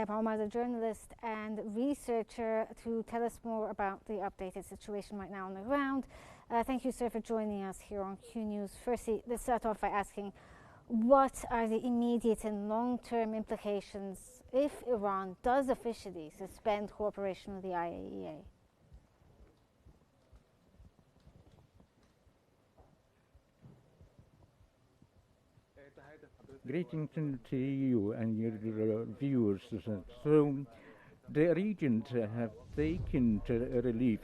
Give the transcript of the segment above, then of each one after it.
Ihab Omar, the journalist and researcher, to tell us more about the updated situation right now on the ground. Thank you, sir, for joining us here on Qnews. Firstly, let's start off by asking, what are the immediate and long-term implications if Iran does officially suspend cooperation with the IAEA? Greetings to you and your viewers. So, the region have taken relief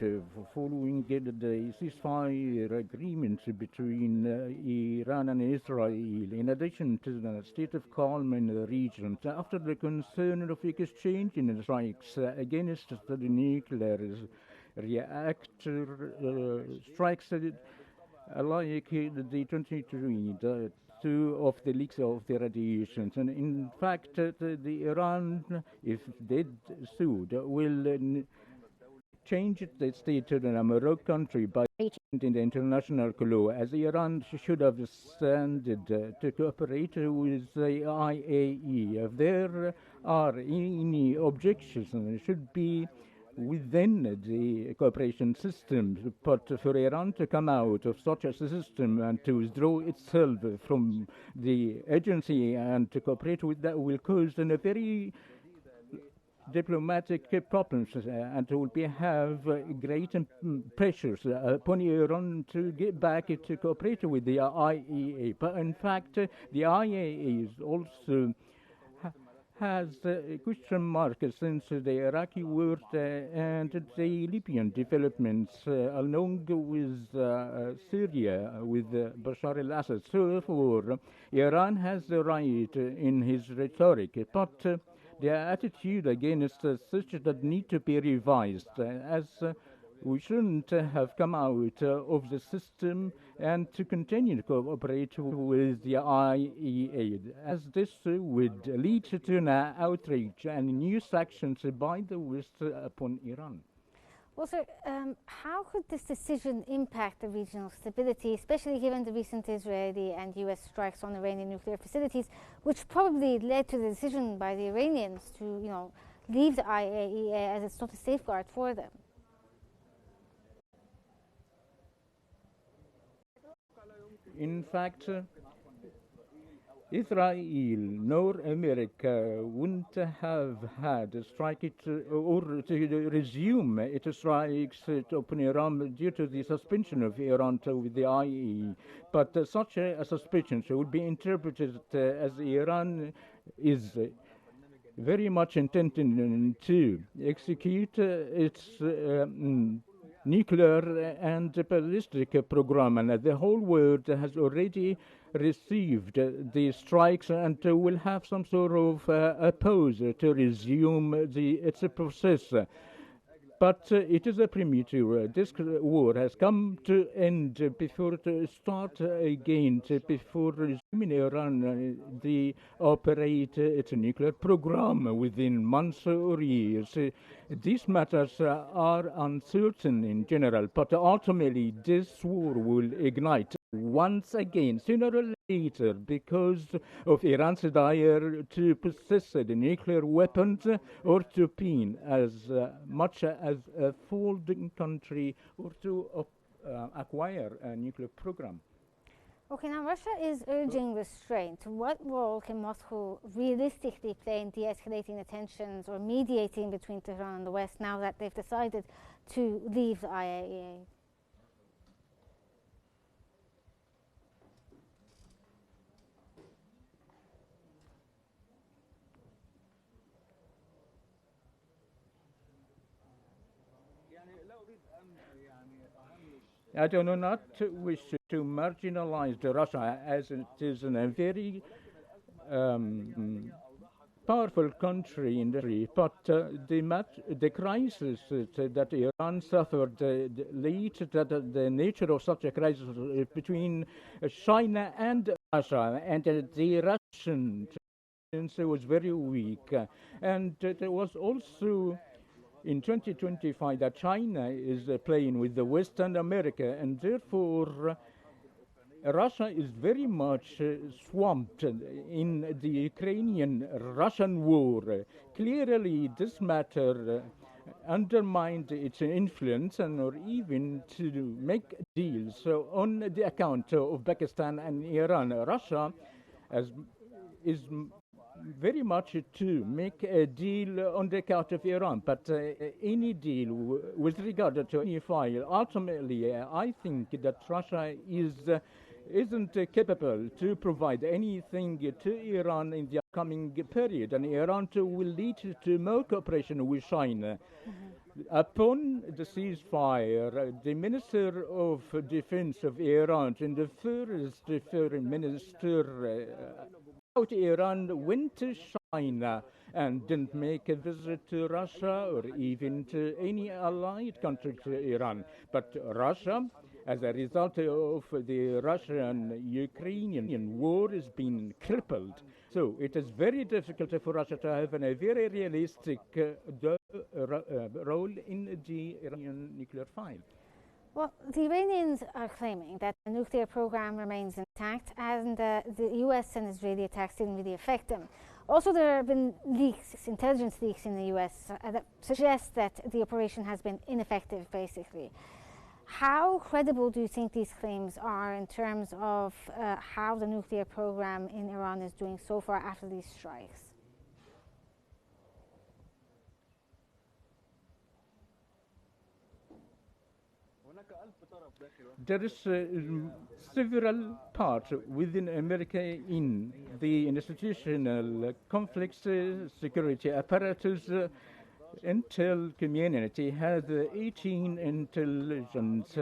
following the ceasefire agreement between Iran and Israel, in addition to the state of calm in the region, after the concern of exchange in strikes against the nuclear reactor strikes like the 23, two of the leaks of the radiations. And in fact, the Iran, if they sued, will change the status of a Moroccan country by in the international law, as Iran should have standed to cooperate with the IAEA. If there are any objections, it should be within the cooperation system, but for Iran to come out of such a system and to withdraw itself from the agency and to cooperate with that will cause a very diplomatic problems, and will have great pressures upon Iran to get back to cooperate with the IAEA. But in fact, the IAEA is also has a question mark since the Iraqi war and the Libyan developments, along with Syria, with Bashar al-Assad. So therefore, Iran has the right in his rhetoric, but the attitude against such that need to be revised, as we shouldn't have come out of the system and to continue to cooperate with the IAEA, as this would lead to an outrage and new sanctions by the West upon Iran. Well, sir, how could this decision impact the regional stability, especially given the recent Israeli and US strikes on Iranian nuclear facilities, which probably led to the decision by the Iranians to, leave the IAEA as it's not a safeguard for them? In fact, Israel nor America wouldn't have had a strike or to resume its strikes upon Iran due to the suspension of Iran with the IAEA. But such a suspension would be interpreted as Iran is very much intending to execute its nuclear and ballistic program, and the whole world has already received the strikes and will have some sort of a pause to resume its process. But it is a premature. This war has come to end before to start again, before resuming Iran the operate its nuclear program within months or years. These matters are uncertain in general, but ultimately this war will ignite once again, sooner or later, because of Iran's desire to possess the nuclear weapons or to be as much as a folding country or to acquire a nuclear program. Okay, now Russia is urging restraint. What role can Moscow realistically play in de-escalating the tensions or mediating between Tehran and the West now that they've decided to leave the IAEA? I do not wish to marginalize Russia, as it is a very powerful country in the region, but the crisis that Iran suffered leads to the nature of such a crisis between China and Russia, and the Russian was very weak, and there was also in 2025 that China is playing with the West and America, and therefore Russia is very much swamped in the Ukrainian-Russian war. Clearly, this matter undermined its influence and or even to make deals on the account of Pakistan and Iran. Russia as, is very much to make a deal on the account of Iran, but any deal with regard to any file, ultimately, I think that Russia isn't capable to provide anything to Iran in the upcoming period, and Iran too will lead to more cooperation with China. Upon the ceasefire, the Minister of Defense of Iran and the first foreign minister out Iran went to China and didn't make a visit to Russia or even to any allied country to Iran. But Russia, as a result of the Russian-Ukrainian war, has been crippled. So it is very difficult for Russia to have a very realistic role in the Iranian nuclear file. Well, the Iranians are claiming that the nuclear program remains intact and the US and Israeli attacks didn't really affect them. Also, there have been leaks, intelligence leaks in the US that suggest that the operation has been ineffective, basically. How credible do you think these claims are in terms of how the nuclear program in Iran is doing so far after these strikes? There is several parts within America in the institutional conflicts, security apparatus, intel community has 18 intelligence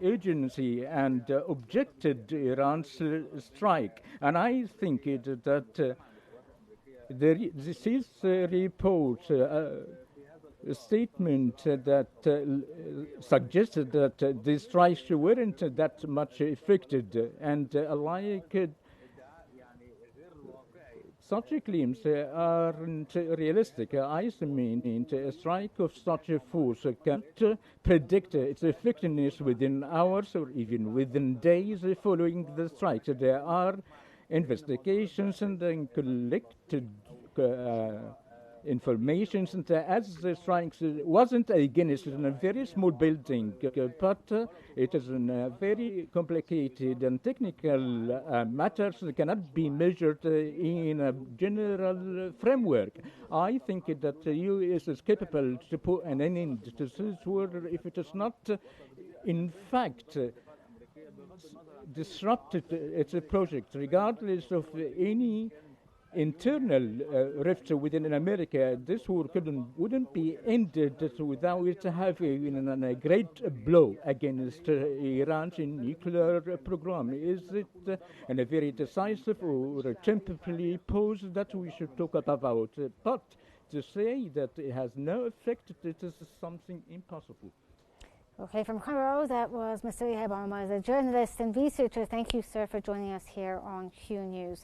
agency and objected Iran's strike. And I think that this report a statement that suggested that the strikes weren't that much affected, and such claims aren't realistic. I mean, a strike of such a force can't predict its effectiveness within hours or even within days following the strike. There are investigations and collected information, and as the strikes wasn't against in a very small building, but it is a very complicated and technical matters that cannot be measured in a general framework. I think that the U.S. is capable to put an end to this war if it is not, in fact, disrupted its project, regardless of any internal rift within America. This war wouldn't be ended without it having a great blow against Iran's nuclear program. Is it a very decisive or a temporary pause that we should talk about? But to say that it has no effect, it is something impossible. Okay, from Cairo, that was Mr. Ihab Omar, a journalist and researcher. Thank you, sir, for joining us here on Q News.